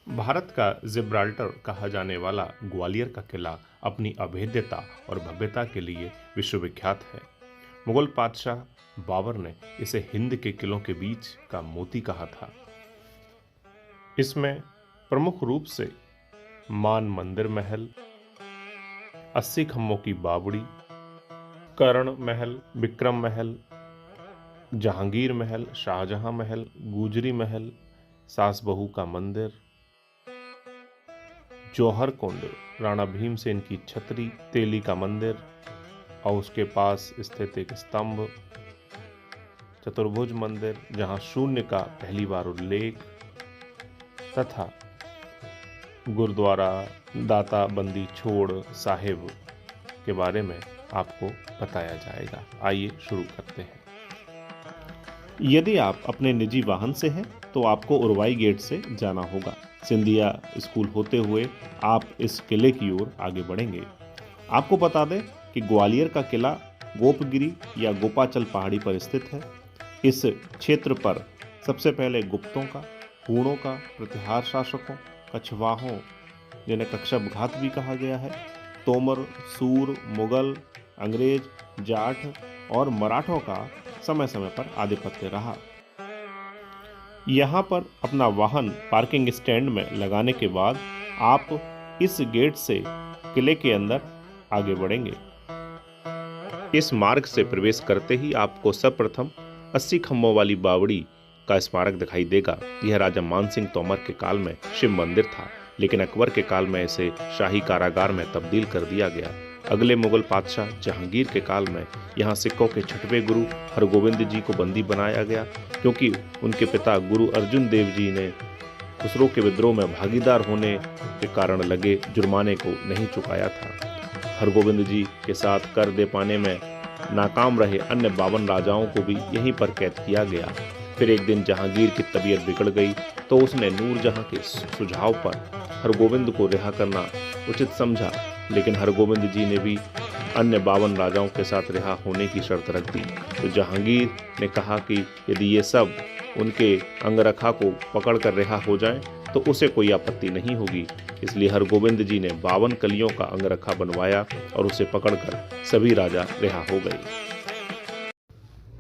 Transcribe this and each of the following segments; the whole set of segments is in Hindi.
भारत का जिब्राल्टर कहा जाने वाला ग्वालियर का किला अपनी अभेद्यता और भव्यता के लिए विश्वविख्यात है। मुगल बादशाह बाबर ने इसे हिंद के किलों के बीच का मोती कहा था। इसमें प्रमुख रूप से मान मंदिर महल, 80 खम्भों की बावड़ी, कर्ण महल, विक्रम महल, जहांगीर महल, शाहजहां महल, गुजरी महल, सास बहू का मंदिर, जौहर कुंड, राणा भीमसेन की छतरी, तेली का मंदिर और उसके पास स्थित एक स्तंभ, चतुर्भुज मंदिर जहां शून्य का पहली बार उल्लेख, तथा गुरुद्वारा दाता बंदी छोड़ साहिब के बारे में आपको बताया जाएगा। आइए शुरू करते हैं। यदि आप अपने निजी वाहन से हैं तो आपको उरवाई गेट से जाना होगा। सिंधिया स्कूल होते हुए आप इस किले की ओर आगे बढ़ेंगे। आपको बता दें कि ग्वालियर का किला गोपगिरी या गोपाचल पहाड़ी पर स्थित है। इस क्षेत्र पर सबसे पहले गुप्तों का, हूणों का, प्रतिहार शासकों, कछवाहों जिन्हें कच्छपघात भी कहा गया है, तोमर, सूर, मुगल, अंग्रेज, जाट और मराठों का समय समय पर आधिपत्य रहा। यहाँ पर अपना वाहन पार्किंग स्टैंड में लगाने के बाद आप इस गेट से किले के अंदर आगे बढ़ेंगे। इस मार्ग से प्रवेश करते ही आपको सर्वप्रथम 80 खम्भों वाली बावड़ी का स्मारक दिखाई देगा। यह राजा मानसिंह तोमर के काल में शिव मंदिर था, लेकिन अकबर के काल में इसे शाही कारागार में तब्दील कर दिया गया। अगले मुगल बादशाह जहांगीर के काल में यहाँ सिखों के छठवें गुरु हरगोविंद जी को बंदी बनाया गया, क्योंकि उनके पिता गुरु अर्जुन देव जी ने खुसरो के विद्रोह में भागीदार होने के कारण लगे जुर्माने को नहीं चुकाया था। हरगोविंद जी के साथ कर दे पाने में नाकाम रहे अन्य 52 राजाओं को भी यहीं पर कैद किया गया। फिर एक दिन जहांगीर की तबीयत बिगड़ गई तो उसने नूरजहां के सुझाव पर हरगोविंद को रिहा करना उचित समझा, लेकिन हरगोविंद जी ने भी अन्य 52 राजाओं के साथ रिहा होने की शर्त रख दी। तो जहांगीर ने कहा कि यदि ये सब उनके अंगरखा को पकड़कर रिहा हो जाएं तो उसे कोई आपत्ति नहीं होगी। इसलिए हरगोविंद जी ने 52 कलियों का अंगरखा बनवाया और उसे पकड़कर सभी राजा रिहा हो गए।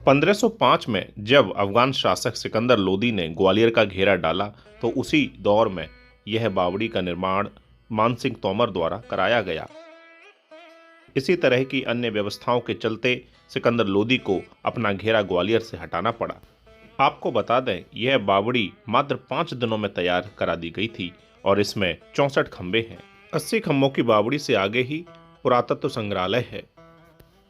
1505 में जब अफगान शासक सिकंदर लोदी ने ग्वालियर का घेरा डाला तो उसी दौर में यह बावड़ी का निर्माण मानसिंह तोमर द्वारा कराया गया। इसी तरह की अन्य व्यवस्थाओं के चलते सिकंदर लोदी को अपना घेरा ग्वालियर से हटाना पड़ा। आपको बता दें, यह बावड़ी मात्र 5 दिनों में तैयार करा दी गई थी और इसमें 64 खंबे हैं। 80 खंभों की बावड़ी से आगे ही पुरातत्व संग्रहालय है,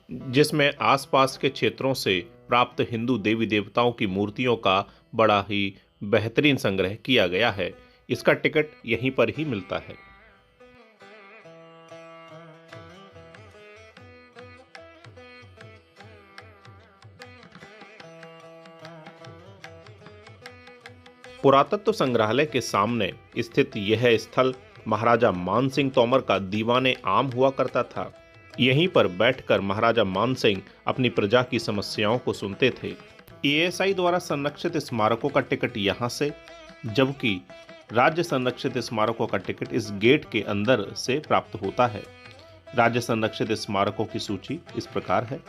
जिसमें आसपास के क्षेत्रों से प्राप्त हिंदू देवी देवताओं की मूर्तियों का बड़ा ही बेहतरीन संग्रह किया गया है। इसका टिकट यहीं पर ही मिलता है। पुरातत्व संग्रहालय के सामने स्थित यह स्थल महाराजा मानसिंह तोमर का दीवाने आम हुआ करता था। यहीं पर बैठकर महाराजा मानसिंह अपनी प्रजा की समस्याओं को सुनते थे। एएसआई द्वारा संरक्षित स्मारकों का टिकट यहाँ से, जबकि राज्य संरक्षित स्मारकों का टिकट इस गेट के अंदर से प्राप्त होता है। राज्य संरक्षित स्मारकों की सूची इस प्रकार है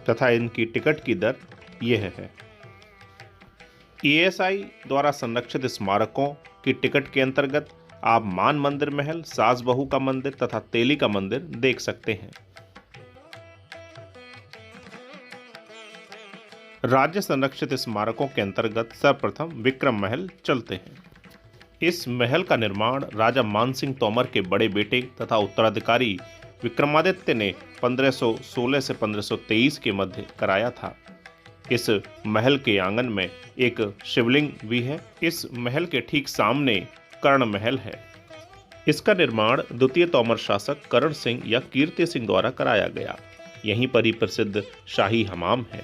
तथा इनकी टिकट की दर यह है। एएसआई द्वारा संरक्षित स्मारकों की टिकट के अंतर्गत आप मान मंदिर महल, सास बहू का मंदिर तथा तेली का मंदिर देख सकते हैं। राज्य संरक्षित स्मारकों के अंतर्गत सर्वप्रथम विक्रम महल चलते हैं। इस महल का निर्माण राजा मानसिंह तोमर के बड़े बेटे तथा उत्तराधिकारी विक्रमादित्य ने 1516 से 1523 के मध्य कराया था। इस महल के आंगन में एक शिवलिंग भी है। इस महल के ठीक सामने कर्ण महल है। इसका निर्माण द्वितीय तोमर शासक करण सिंह या कीर्ति सिंह द्वारा कराया गया। यहीं पर ही प्रसिद्ध शाही हमाम है।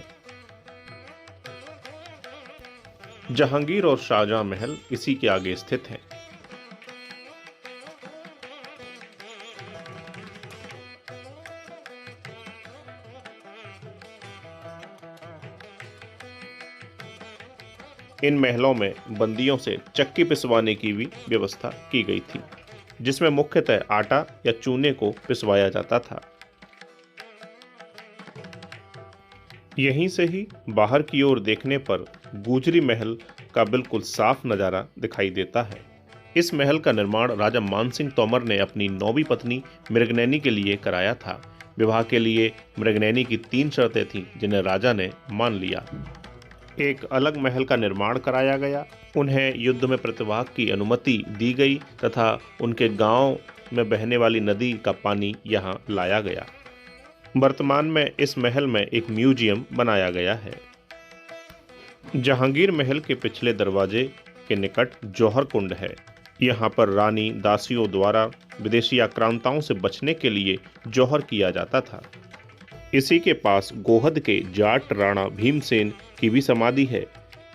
जहांगीर और शाहजहां महल इसी के आगे स्थित हैं। इन महलों में बंदियों से चक्की पिसवाने की भी व्यवस्था की गई थी, जिसमें मुख्यतः आटा या चूने को पिसवाया जाता था। यहीं से ही बाहर की ओर देखने पर गुजरी महल का बिल्कुल साफ नज़ारा दिखाई देता है। इस महल का निर्माण राजा मानसिंह तोमर ने अपनी 9वीं पत्नी मृगनयनी के लिए कराया था। विवाह के लिए मृगनयनी की 3 शर्तें थीं, जिन्हें राजा ने मान लिया। एक अलग महल का निर्माण कराया गया, उन्हें युद्ध में प्रतिभाग की अनुमति दी गई तथा उनके गांव में बहने वाली नदी का पानी यहाँ लाया गया। वर्तमान में इस महल में एक म्यूजियम बनाया गया है। जहांगीर महल के पिछले दरवाजे के निकट जौहर कुंड है। यहाँ पर रानी दासियों द्वारा विदेशी आक्रांताओं से बचने के लिए जौहर किया जाता था। इसी के पास गोहद के जाट राणा भीमसेन की भी समाधि है,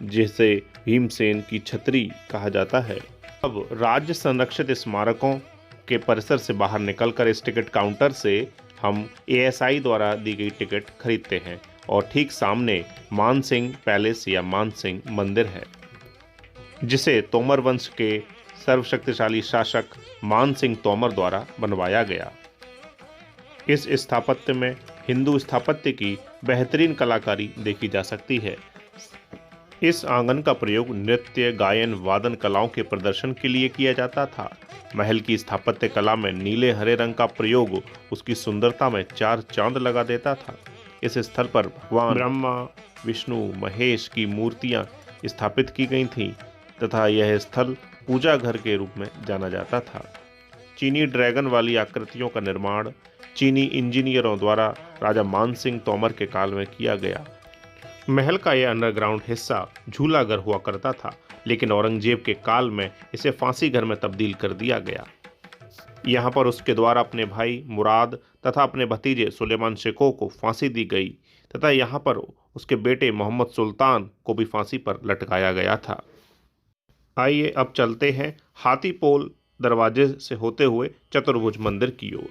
जिसे भीमसेन की छतरी कहा जाता है। अब राज्य संरक्षित स्मारकों के परिसर से बाहर निकलकर इस टिकट काउंटर से हम एएसआई द्वारा दी गई टिकट खरीदते हैं और ठीक सामने मानसिंह पैलेस या मानसिंह मंदिर है, जिसे तोमर वंश के सर्वशक्तिशाली शासक मानसिंह तोमर द्वारा बनवाया गया। इस स्थापत्य में हिंदू स्थापत्य की बेहतरीन कलाकारी देखी जा सकती है। इस आंगन का प्रयोग नृत्य, गायन, वादन कलाओं के प्रदर्शन के लिए किया जाता था। महल की स्थापत्य कला में नीले हरे रंग का प्रयोग उसकी सुंदरता में 4 चांद लगा देता था। इस स्थल पर भगवान ब्रह्मा, विष्णु, महेश की मूर्तियां स्थापित की गई थीं तथा यह स्थल पूजा घर के रूप में जाना जाता था। चीनी ड्रैगन वाली आकृतियों का निर्माण चीनी इंजीनियरों द्वारा राजा मानसिंह तोमर के काल में किया गया। महल का यह अंडरग्राउंड हिस्सा झूला घर हुआ करता था, लेकिन औरंगजेब के काल में इसे फांसी घर में तब्दील कर दिया गया। यहाँ पर उसके द्वारा अपने भाई मुराद तथा अपने भतीजे सुलेमान शिकोह को फांसी दी गई तथा यहाँ पर उसके बेटे मोहम्मद सुल्तान को भी फांसी पर लटकाया गया था। आइए अब चलते हैं हाथीपोल दरवाजे से होते हुए चतुर्भुज मंदिर की ओर।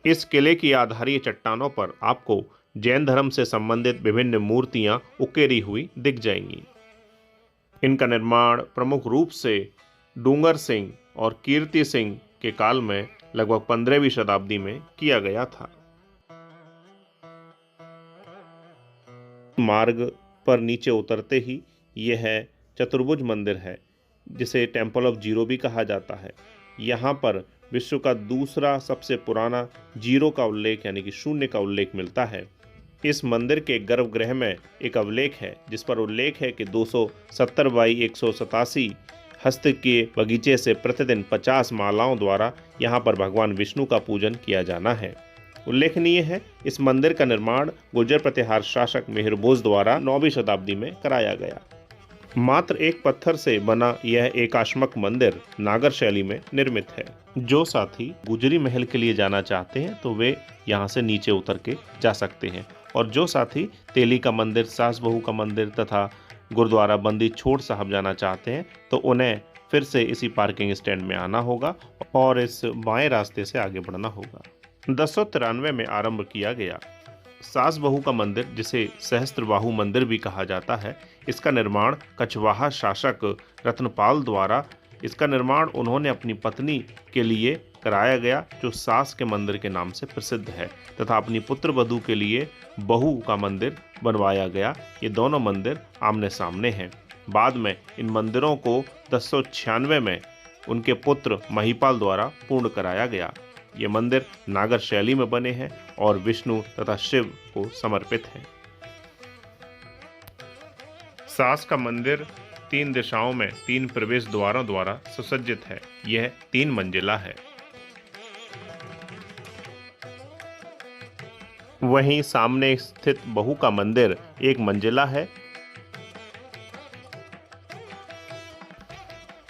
इस किले की आधारीय चट्टानों पर आपको जैन धर्म से संबंधित विभिन्न मूर्तियां उकेरी हुई दिख जाएंगी। इनका निर्माण प्रमुख रूप से डूंगर सिंह और कीर्ति सिंह के काल में लगभग 15वीं शताब्दी में किया गया था। मार्ग पर नीचे उतरते ही यह चतुर्भुज मंदिर है, जिसे टेम्पल ऑफ जीरो भी कहा जाता है। यहाँ पर विश्व का दूसरा सबसे पुराना जीरो का उल्लेख यानी कि शून्य का उल्लेख मिलता है। इस मंदिर के गर्भगृह में एक अवलेख है, जिस पर उल्लेख है कि 270 बाई 187 हस्त के बगीचे से प्रतिदिन 50 मालाओं द्वारा यहाँ पर भगवान विष्णु का पूजन किया जाना है। उल्लेखनीय है, इस मंदिर का निर्माण गुर्जर प्रतिहार शासक मिहिर भोज द्वारा 9वीं शताब्दी में कराया गया। मात्र एक पत्थर से बना यह एकाश्मक मंदिर नागर शैली में निर्मित है। जो साथी गुजरी महल के लिए जाना चाहते हैं तो वे यहाँ से नीचे उतर के जा सकते हैं, और जो साथी तेली का मंदिर, सास बहू का मंदिर तथा गुरुद्वारा बंदी छोड़ साहब जाना चाहते हैं तो उन्हें फिर से इसी पार्किंग स्टैंड में आना होगा और इस बाएं रास्ते से आगे बढ़ना होगा। 1093 में आरंभ किया गया सास बहू का मंदिर, जिसे सहस्त्रबाहु मंदिर भी कहा जाता है, इसका निर्माण कछवाहा शासक रत्नपाल द्वारा इसका निर्माण उन्होंने अपनी पत्नी के लिए कराया गया, जो सास के मंदिर के नाम से प्रसिद्ध है, तथा अपनी पुत्र वधू के लिए बहू का मंदिर बनवाया गया। ये दोनों मंदिर आमने सामने हैं। बाद में इन मंदिरों को 1096 में उनके पुत्र महिपाल द्वारा पूर्ण कराया गया। ये मंदिर नागर शैली में बने हैं और विष्णु तथा शिव को समर्पित हैं। सास का मंदिर 3 दिशाओं में 3 प्रवेश द्वारों द्वारा सुसज्जित है। यह 3 मंजिला है। वहीं सामने स्थित बहू का मंदिर 1 मंजिला है।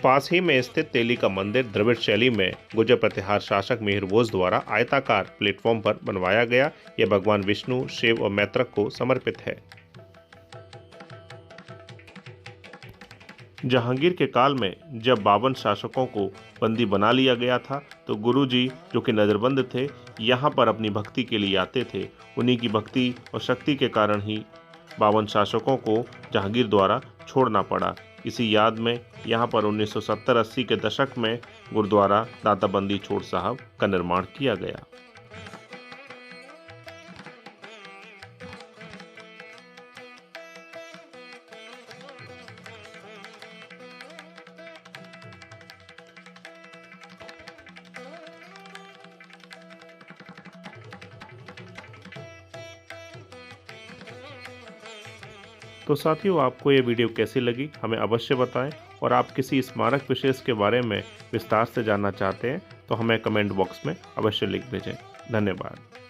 पास ही में स्थित तेली का मंदिर द्रविड़ शैली में गुर्जर प्रतिहार शासक मिहिर भोज द्वारा आयताकार प्लेटफॉर्म पर बनवाया गया। यह भगवान विष्णु, शिव और मैत्रक को समर्पित है। जहांगीर के काल में जब 52 शासकों को बंदी बना लिया गया था तो गुरुजी जो कि नज़रबंद थे यहाँ पर अपनी भक्ति के लिए आते थे। उन्हीं की भक्ति और शक्ति के कारण ही 52 शासकों को जहांगीर द्वारा छोड़ना पड़ा। इसी याद में यहाँ पर 1970-80 के दशक में गुरुद्वारा दाता बंदी छोड़ साहब का निर्माण किया गया। तो साथियों, आपको ये वीडियो कैसी लगी हमें अवश्य बताएं और आप किसी स्मारक विशेष के बारे में विस्तार से जानना चाहते हैं तो हमें कमेंट बॉक्स में अवश्य लिख भेजें। धन्यवाद।